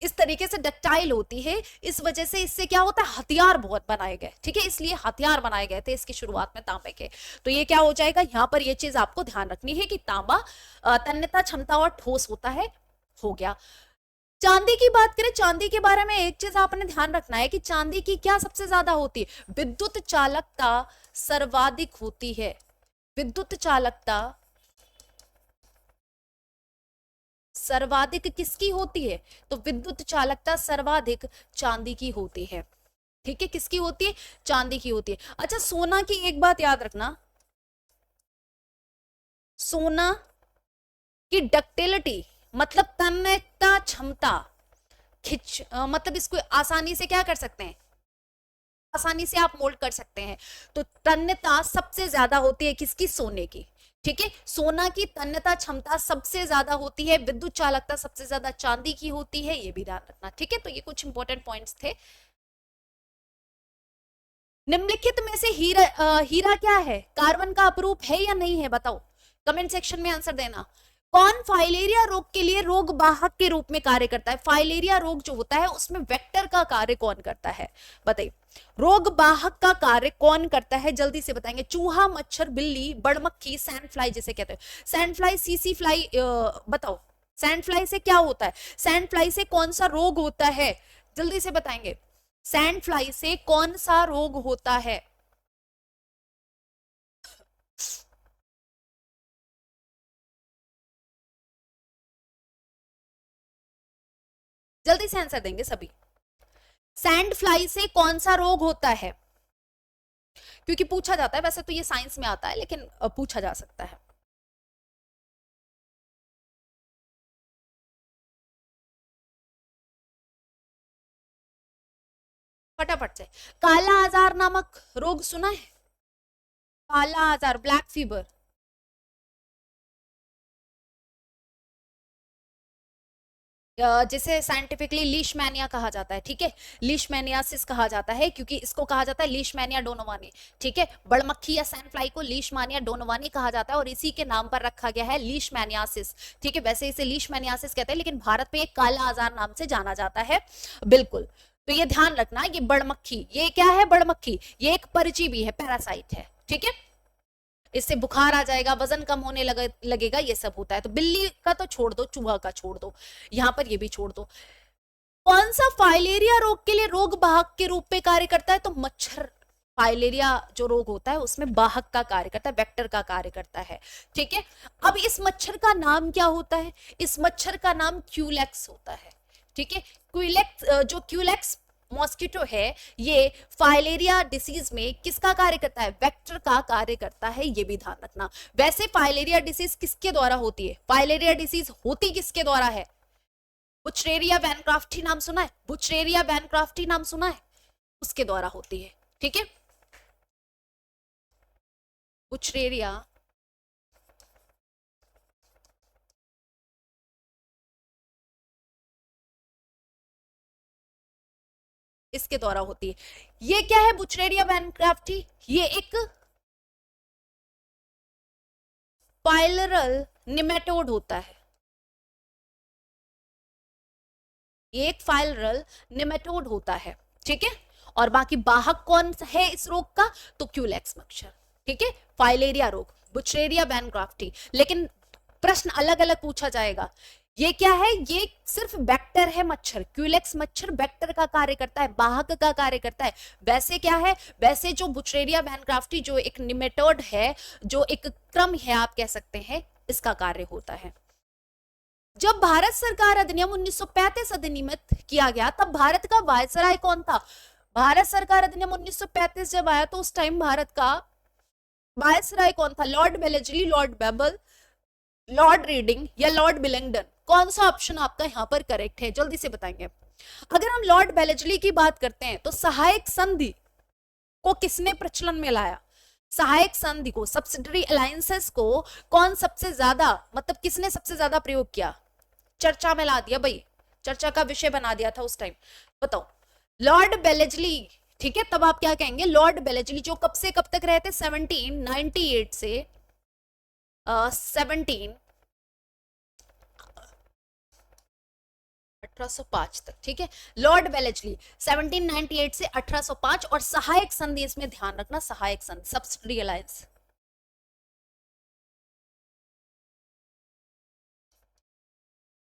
इस तरीके से डक्टाइल होती है। इस वजह से इससे क्या होता है, हथियार बहुत बनाए गए, ठीक है, इसलिए हथियार बनाए गए थे इसकी शुरुआत में तांबे के। तो ये क्या हो जाएगा, यहां पर ये चीज आपको ध्यान रखनी है कि तांबा तन्यता क्षमता और ठोस होता है, हो गया। चांदी की बात करें, चांदी के बारे में एक चीज आपने ध्यान रखना है कि चांदी की क्या सबसे ज्यादा होती है, विद्युत चालकता सर्वाधिक होती है। विद्युत चालकता सर्वाधिक किसकी होती है, तो विद्युत चालकता सर्वाधिक चांदी की होती है, ठीक है, किसकी होती है, चांदी की होती है। अच्छा, सोना की एक बात याद रखना, सोना की डक्टिलिटी मतलब तन्यता क्षमता, मतलब इसको आसानी से क्या कर सकते हैं, आसानी से आप मोल्ड कर सकते हैं। तो तन्यता सबसे ज्यादा होती है किसकी, सोने की, ठीक है, सोना की तन्यता क्षमता सबसे ज्यादा होती है, विद्युत चालकता सबसे ज्यादा चांदी की होती है, ये भी ध्यान रखना, ठीक है। तो ये कुछ इंपॉर्टेंट पॉइंट्स थे। निम्नलिखित में से हीरा क्या है, कार्बन का अपरूप है या नहीं है, बताओ, कमेंट सेक्शन में आंसर देना। कौन फाइलेरिया रोग के लिए रोग वाहक के रूप में कार्य करता है, फाइलेरिया रोग जो होता है उसमें वेक्टर का कार्य कौन करता है, बताइए। रोग वाहक का कार्य कौन करता है, जल्दी से बताएंगे। चूहा, मच्छर, बिल्ली, बड़मक्खी, सैंड फ्लाई जिसे कहते हैं, सैंड फ्लाई, सीसी फ्लाई, बताओ सैंड फ्लाई से क्या होता है, सैंड फ्लाई से कौन सा रोग होता है, जल्दी से बताएंगे। सैंड फ्लाई से कौन सा रोग होता है, जल्दी से आंसर देंगे सभी। सैंड फ्लाई से कौन सा रोग होता है, क्योंकि पूछा जाता है, वैसे तो ये साइंस में आता है लेकिन पूछा जा सकता है। फटाफट से, काला आजार नामक रोग सुना है, काला आजार, ब्लैक फीवर, जिसे साइंटिफिकली लीशमैनिया कहा जाता है, ठीक है, लीशमैनियासिस कहा जाता है, क्योंकि इसको कहा जाता है लीशमैनिया डोनोवानी, ठीक है, बड़मक्खी या सैंडफ्लाई को लीशमैनिया डोनोवानी कहा जाता है और इसी के नाम पर रखा गया है लीशमैनियासिस, ठीक है। वैसे इसे लीशमैनियासिस कहते हैं, लेकिन भारत में एक काला आजार नाम से जाना जाता है, बिल्कुल। तो ये ध्यान रखना, ये बड़मक्खी, ये क्या है, बड़मक्खी, ये एक परजीवी है, पैरासाइट है, ठीक है। इससे बुखार आ जाएगा, वजन कम होने लगेगा, ये सब होता है। तो बिल्ली का तो छोड़ दो, चूहा का छोड़ दो, यहां पर ये भी छोड़ दो। कौन सा फाइलेरिया रोग के लिए रोग वाहक के रूप में कार्य करता है, तो मच्छर, फाइलेरिया जो रोग होता है उसमें वाहक का कार्य करता है, वेक्टर का कार्य करता है, ठीक है। अब इस मच्छर का नाम क्या होता है, इस मच्छर का नाम क्यूलेक्स होता है, ठीक है। क्यूलेक्स, जो क्यूलेक्स मॉस्किटो है, ये फाइलेरिया डिसीज में किसका कार्य करता है, वेक्टर का कार्य करता है, ये भी ध्यान रखना। वैसे फाइलेरिया डिसीज किसके द्वारा होती है, फाइलेरिया डिसीज होती किसके द्वारा है, बुचरेरिया वैनक्राफ्टी नाम सुना है, बुचरेरिया वैनक्राफ्टी नाम सुना है, उसके द्वारा होती है, ठीक है। बुचरेरिया इसके द्वारा होती है। ये क्या है, बुचरेरिया वैनक्राफ्टी, ये एक पाइलरल निमेटोड होता है, ये एक फाइलरल निमेटोड होता है, ठीक है। और बाकी वाहक कौन है इस रोग का, तो क्यूलेक्स मच्छर, ठीक है। फाइलेरिया रोग, बुचरेरिया वैनक्राफ्टी, लेकिन प्रश्न अलग अलग पूछा जाएगा। ये क्या है, ये सिर्फ वेक्टर है मच्छर, क्यूलेक्स मच्छर वेक्टर का कार्य करता है, वाहक का कार्य करता है। वैसे क्या है, वैसे जो बुचरेरिया वैनक्राफ्टी जो एक निमेटोड है, जो एक क्रम है आप कह सकते हैं, इसका कार्य होता है। जब भारत सरकार अधिनियम 1935 अधिनियमित किया गया, तब भारत का वायसराय कौन था, भारत सरकार अधिनियम 1935 जब आया तो उस टाइम भारत का वायसराय कौन था, Lord Wellesley, Lord Wavell, Lord Reading या लॉर्ड बिलिंगडन, कौन सा ऑप्शन आपका यहां पर करेक्ट है, जल्दी से बताएंगे। अगर हम लॉर्ड वेलेस्ली की बात करते हैं तो सहायक संधि को किसने प्रचलन में लाया, सहायक संधि को, सब्सिडरी अलायंसेस को कौन सबसे ज्यादा, मतलब किसने सबसे ज्यादा प्रयोग किया, चर्चा में ला दिया भाई, चर्चा का विषय बना दिया था उस टाइम, बताओ। लॉर्ड वेलेस्ली, ठीक है। तब आप क्या कहेंगे, लॉर्ड वेलेस्ली, जो कब से कब तक रहे थे, 1798 से 1805 तक, ठीक है। लॉर्ड वेलेस्ली 1798 से 1805, और सहायक संधि, इसमें ध्यान रखना, सहायक संधि, सब्सिडरी अलायंस।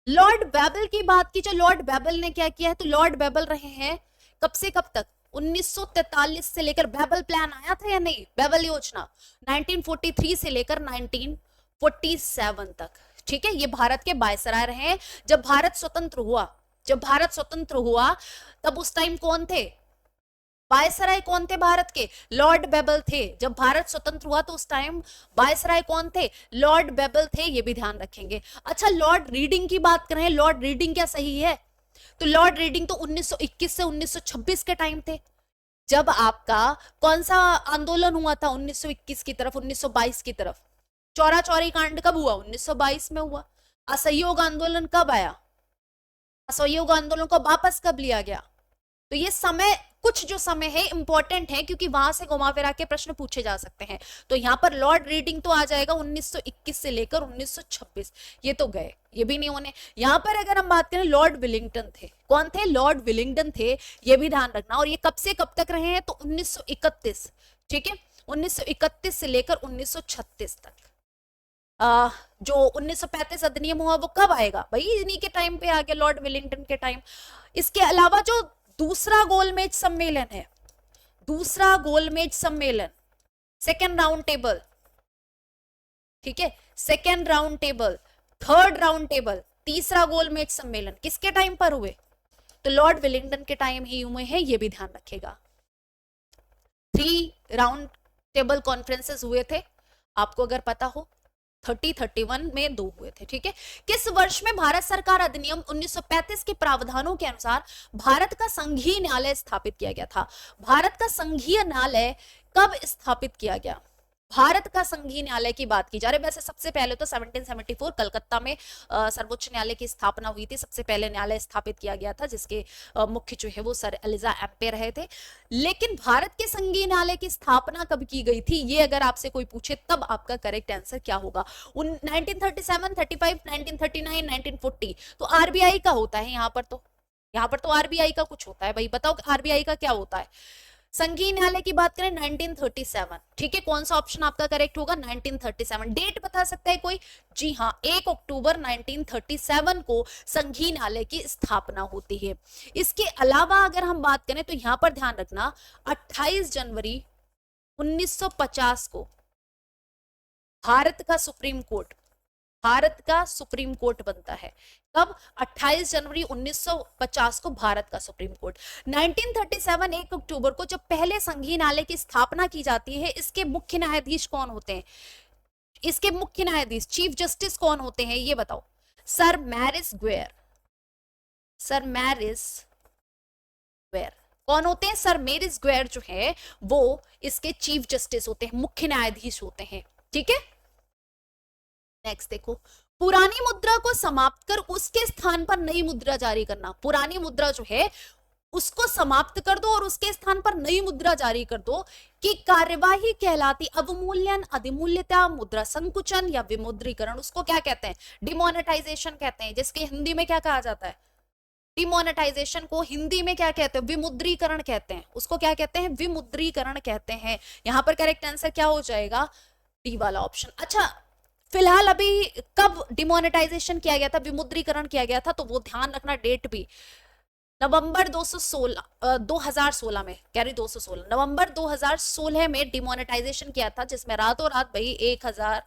लॉर्ड बेबल की बात की, जो लॉर्ड बेबल ने क्या किया है, तो लॉर्ड बेबल रहे हैं कब से कब तक, 1943 से लेकर, बेबल प्लान आया था या नहीं, बेबल योजना 1943 से लेकर 1947 तक, ठीक है। ये भारत के वायसराय रहे हैं। जब भारत स्वतंत्र हुआ, जब भारत स्वतंत्र हुआ तब उस टाइम कौन थे, वायसराय कौन थे भारत के, लॉर्ड बेबल थे। जब भारत स्वतंत्र हुआ तो उस टाइम वायसराय कौन थे, लॉर्ड बेबल थे, ये भी ध्यान रखेंगे। अच्छा, लॉर्ड रीडिंग की बात करें, लॉर्ड रीडिंग क्या सही है, तो लॉर्ड रीडिंग तो 1921 से 1926 के टाइम थे, जब आपका कौन सा आंदोलन हुआ था 1921 की तरफ, 1922 की तरफ, चौरा चौरी कांड कब हुआ, 1922 में हुआ। असहयोग आंदोलन कब आया, असहयोग आंदोलन को वापस कब लिया गया। तो ये समय, कुछ जो समय है इंपॉर्टेंट है, क्योंकि वहां से घुमा फिरा के प्रश्न पूछे जा सकते हैं। तो यहाँ पर लॉर्ड रीडिंग तो आ जाएगा 1921 से लेकर 1926, ये तो गए, ये भी नहीं होने। यहाँ पर अगर हम बात करें, लॉर्ड विलिंगटन थे, कौन थे, लॉर्ड विलिंगटन थे, ये भी ध्यान रखना। और ये कब से कब तक रहे हैं, तो 1931, ठीक है, 1931 से लेकर 1936 तक। जो 1935 अधिनियम हुआ वो कब आएगा भाई, इन्हीं के टाइम पे आ गया, लॉर्ड विलिंगटन के टाइम। इसके अलावा जो दूसरा गोलमेज सम्मेलन है, दूसरा गोलमेज सम्मेलन, सेकेंड राउंड टेबल, ठीक है, second round table, third round table, तीसरा गोलमेज सम्मेलन किसके टाइम पर हुए, तो लॉर्ड विलिंगटन के टाइम ही हुए हैं, ये भी ध्यान रखेगा। 3 राउंड टेबल कॉन्फ्रेंसेस हुए थे, आपको अगर पता हो, 31 में 2 हुए थे, ठीक है। किस वर्ष में भारत सरकार अधिनियम 1935 के प्रावधानों के अनुसार भारत का संघीय न्यायालय स्थापित किया गया था, भारत का संघीय न्यायालय कब स्थापित किया गया, भारत का संघीय न्यायालय की बात की जा रही है। वैसे सबसे पहले तो 1774 कलकत्ता में सर्वोच्च न्यायालय की स्थापना हुई थी। सबसे पहले न्यायालय स्थापित किया गया था, जिसके मुख्य जो है वो सर एलिजा एम्पे रहे थे। लेकिन भारत के संघीय न्यायालय की स्थापना कब की गई थी, ये अगर आपसे कोई पूछे तब आपका करेक्ट आंसर क्या होगा? 1937, 35, 1939, 1940। तो आरबीआई का होता है यहाँ पर, तो यहाँ पर तो आरबीआई का कुछ होता है भाई, बताओ आरबीआई का क्या होता है? संघीय न्यायालय की बात करें 1937, ठीक है। कौन सा ऑप्शन आपका करेक्ट होगा? 1937। डेट बता सकता है कोई? जी हाँ, 1 अक्टूबर 1937 को संघीय न्यायालय की स्थापना होती है। इसके अलावा अगर हम बात करें तो यहां पर ध्यान रखना, 28 जनवरी 1950 को भारत का सुप्रीम कोर्ट, भारत का सुप्रीम कोर्ट बनता है। कब? 28 जनवरी 1950 को भारत का सुप्रीम कोर्ट। 1937 1 अक्टूबर को जब पहले संघीय न्यायालय की स्थापना की जाती है, इसके मुख्य न्यायाधीश कौन होते हैं? इसके मुख्य न्यायाधीश, चीफ जस्टिस कौन होते हैं, ये बताओ? सर मैरिस ग्वेर, सर मैरिस ग्वेर कौन होते हैं? सर मैरिस ग्वेर जो है वो इसके चीफ जस्टिस होते हैं, मुख्य न्यायाधीश होते हैं, ठीक है। नेक्स्ट देखो, पुरानी मुद्रा को समाप्त कर उसके स्थान पर नई मुद्रा जारी करना। पुरानी मुद्रा जो है उसको समाप्त कर दो और उसके स्थान पर नई मुद्रा जारी कर दो कि कार्यवाही कहलाती। अवमूल्यन, अधिमूल्यता, मुद्रा संकुचन या विमुद्रीकरण, उसको क्या कहते हैं? डिमोनेटाइजेशन कहते हैं, जिसके हिंदी में क्या कहा जाता है? डिमोनेटाइजेशन को हिंदी में क्या कहते हैं? विमुद्रीकरण कहते हैं। उसको क्या कहते हैं? विमुद्रीकरण कहते हैं। यहां पर करेक्ट आंसर क्या हो जाएगा? डी वाला ऑप्शन। अच्छा, फिलहाल अभी कब डिमोनेटाइजेशन किया गया था, विमुद्रीकरण किया गया था, तो वो ध्यान रखना डेट भी। नवंबर 2016 में, कह रही 216, नवंबर 2016 में डिमोनेटाइजेशन किया था, जिसमें रातों रात भाई 1000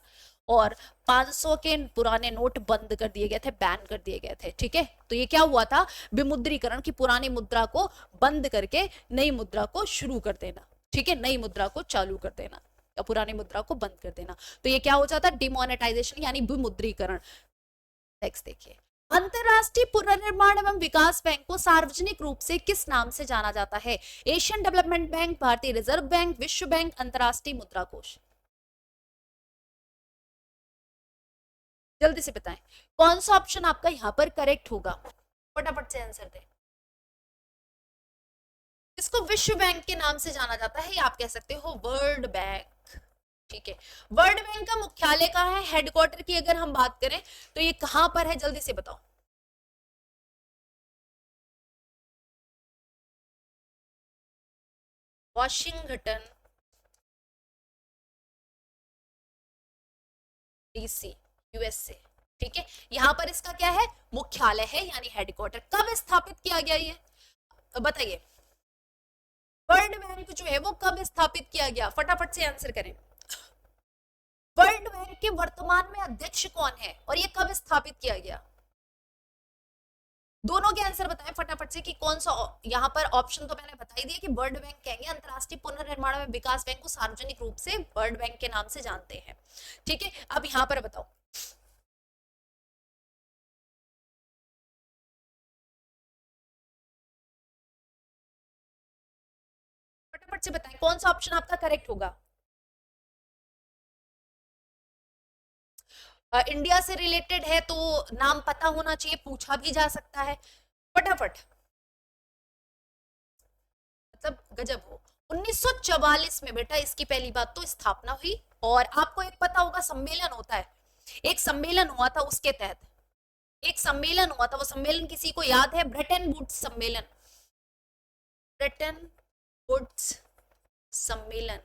और 500 के पुराने नोट बंद कर दिए गए थे, बैन कर दिए गए थे, ठीक है। तो ये क्या हुआ था? विमुद्रीकरण की पुरानी मुद्रा को बंद करके नई मुद्रा को शुरू कर देना, ठीक है, नई मुद्रा को चालू कर देना या पुरानी मुद्रा को बंद कर देना। तो ये क्या हो जाता है? डिमोनेटाइजेशन यानी विमुद्रीकरण। नेक्स्ट देखिए, अंतरराष्ट्रीय पुनर्निर्माण एवं विकास बैंक को सार्वजनिक रूप से किस नाम से जाना जाता है? एशियन डेवलपमेंट बैंक, भारतीय रिजर्व बैंक, विश्व बैंक, अंतरराष्ट्रीय मुद्रा कोष। जल्दी से बताएं कौन सा ऑप्शन आपका यहां पर करेक्ट होगा, फटाफट से आंसर दें। इसको विश्व बैंक के नाम से जाना जाता है, या आप कह सकते हो वर्ल्ड बैंक, ठीक है। वर्ल्ड बैंक का मुख्यालय कहाँ है? हेडक्वार्टर की अगर हम बात करें तो ये कहां पर है, जल्दी से बताओ? वॉशिंगटन डीसी, यूएसए, ठीक है। यहां पर इसका क्या है? मुख्यालय है यानी हेडक्वार्टर। कब स्थापित किया गया ये बताइए? वर्ल्ड बैंक जो है वो कब स्थापित किया गया? फटाफट से आंसर करें। वर्ल्ड बैंक के वर्तमान में अध्यक्ष कौन है और ये कब स्थापित किया गया? दोनों के आंसर बताएं फटाफट से कि कौन सा। यहाँ पर ऑप्शन तो मैंने बता ही दिया कि वर्ल्ड बैंक कहेंगे, अंतरराष्ट्रीय पुनर्निर्माण एवं विकास बैंक को सार्वजनिक रूप से वर्ल्ड बैंक के नाम से जानते हैं, ठीक है। अब यहाँ पर बताओ, फटाफट से बताएं कौन सा ऑप्शन आपका करेक्ट होगा? इंडिया से रिलेटेड है तो नाम पता होना चाहिए, पूछा भी जा सकता है, फटाफट, मतलब गजब हो। 1944 में बेटा इसकी पहली बात तो स्थापना हुई, और आपको एक पता होगा सम्मेलन होता है, एक सम्मेलन हुआ था उसके तहत, एक सम्मेलन हुआ था, वो सम्मेलन किसी को याद है? ब्रेटन वुड्स सम्मेलन, ब्रेटन वुड्स सम्मेलन।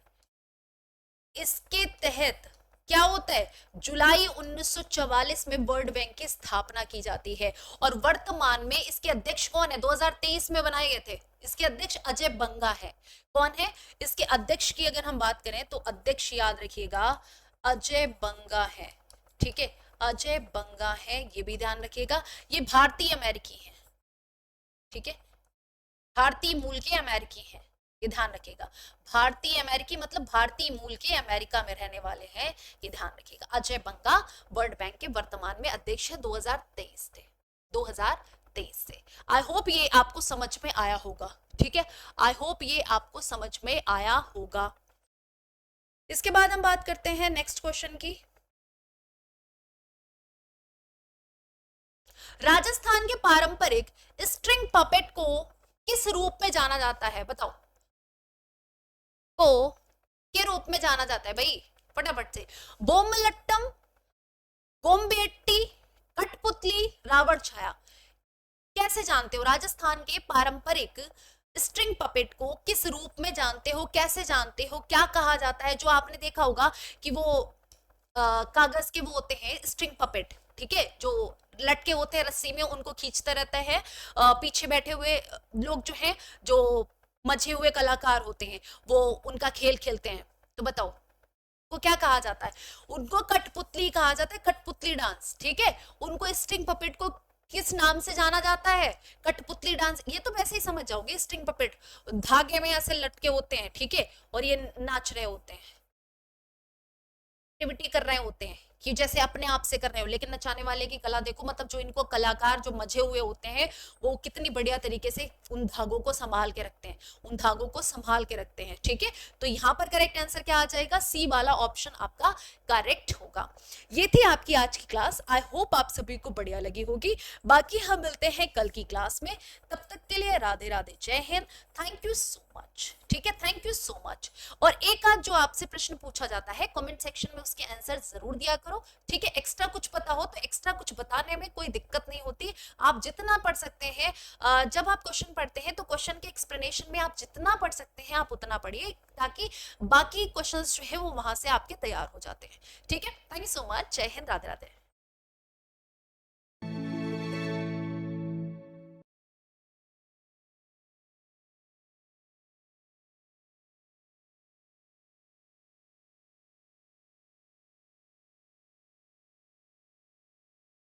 इसके तहत क्या होता है? जुलाई 1944 में वर्ल्ड बैंक की स्थापना की जाती है, और वर्तमान में इसके अध्यक्ष कौन है? 2023 में बनाए गए थे, इसके अध्यक्ष अजय बंगा है। कौन है इसके अध्यक्ष की अगर हम बात करें तो अध्यक्ष याद रखिएगा अजय बंगा है, ठीक है, अजय बंगा है, ये भी ध्यान रखिएगा। ये भारतीय अमेरिकी है, ठीक है, भारतीय मूल के अमेरिकी है, ये ध्यान रखिएगा। भारतीय अमेरिकी मतलब भारतीय मूल के अमेरिका में रहने वाले हैं, ये ध्यान रखिएगा। अजय बंगा वर्ल्ड बैंक के वर्तमान में अध्यक्ष है, 2023 थे, 2023 से। आई होप ये आपको समझ में आया होगा, ठीक है, आई होप ये आपको समझ में आया होगा। इसके बाद हम बात करते हैं नेक्स्ट क्वेश्चन की। राजस्थान के पारंपरिक स्ट्रिंग पपेट को किस रूप में जाना जाता है, बताओ। को के रूप में जाना जाता है भाई, फटाफट से। बोमलट्टम, गोम्बेट्टी, कठपुतली, रावण छाया। कैसे जानते हो राजस्थान के पारंपरिक स्ट्रिंग पपेट को, किस रूप में जानते हो, कैसे जानते हो, क्या कहा जाता है? जो आपने देखा होगा कि वो कागज के वो होते हैं स्ट्रिंग पपेट, ठीक है, जो लटके होते हैं रस्सी में, उनको खींचता रहता है। पीछे बैठे हुए लोग जो हैं, जो मजे हुए कलाकार होते हैं, वो उनका खेल खेलते हैं। तो बताओ वो क्या कहा जाता है? उनको कठपुतली कहा जाता है, कठपुतली डांस, ठीक है। उनको स्ट्रिंग पपेट को किस नाम से जाना जाता है? कठपुतली डांस। ये तो वैसे ही समझ जाओगे, स्ट्रिंग पपेट धागे में ऐसे लटके होते हैं, ठीक है, और ये नाच रहे होते हैं, एक्टिविटी कर रहे होते हैं कि जैसे अपने आप से कर रहे हो, लेकिन नचाने वाले की कला देखो, मतलब जो इनको कलाकार जो मजे हुए होते हैं, वो कितनी बढ़िया तरीके से उन धागों को संभाल के रखते हैं, उन धागों को संभाल के रखते हैं, ठीक है। तो यहाँ पर करेक्ट आंसर क्या आ जाएगा? सी वाला ऑप्शन आपका करेक्ट होगा। ये थी आपकी आज की क्लास। आई होप आप सभी को बढ़िया लगी होगी। बाकी हम मिलते हैं कल की क्लास में, तब तक के लिए राधे राधे, जय Hind, thank you so much, ठीक है, थैंक यू सो मच। और एक आध जो आपसे प्रश्न पूछा जाता है कमेंट सेक्शन में उसके आंसर जरूर दिया करो, ठीक है। एक्स्ट्रा कुछ पता हो तो एक्स्ट्रा कुछ बताने में कोई दिक्कत नहीं होती, आप जितना पढ़ सकते हैं। जब आप क्वेश्चन पढ़ते हैं तो क्वेश्चन के एक्सप्लेनेशन में आप जितना पढ़ सकते हैं आप उतना पढ़िए, ताकि बाकी क्वेश्चंस जो है वो वहां से आपके तैयार हो जाते हैं, ठीक है। थैंक यू सो मच, जय हिंद, राधे राधे।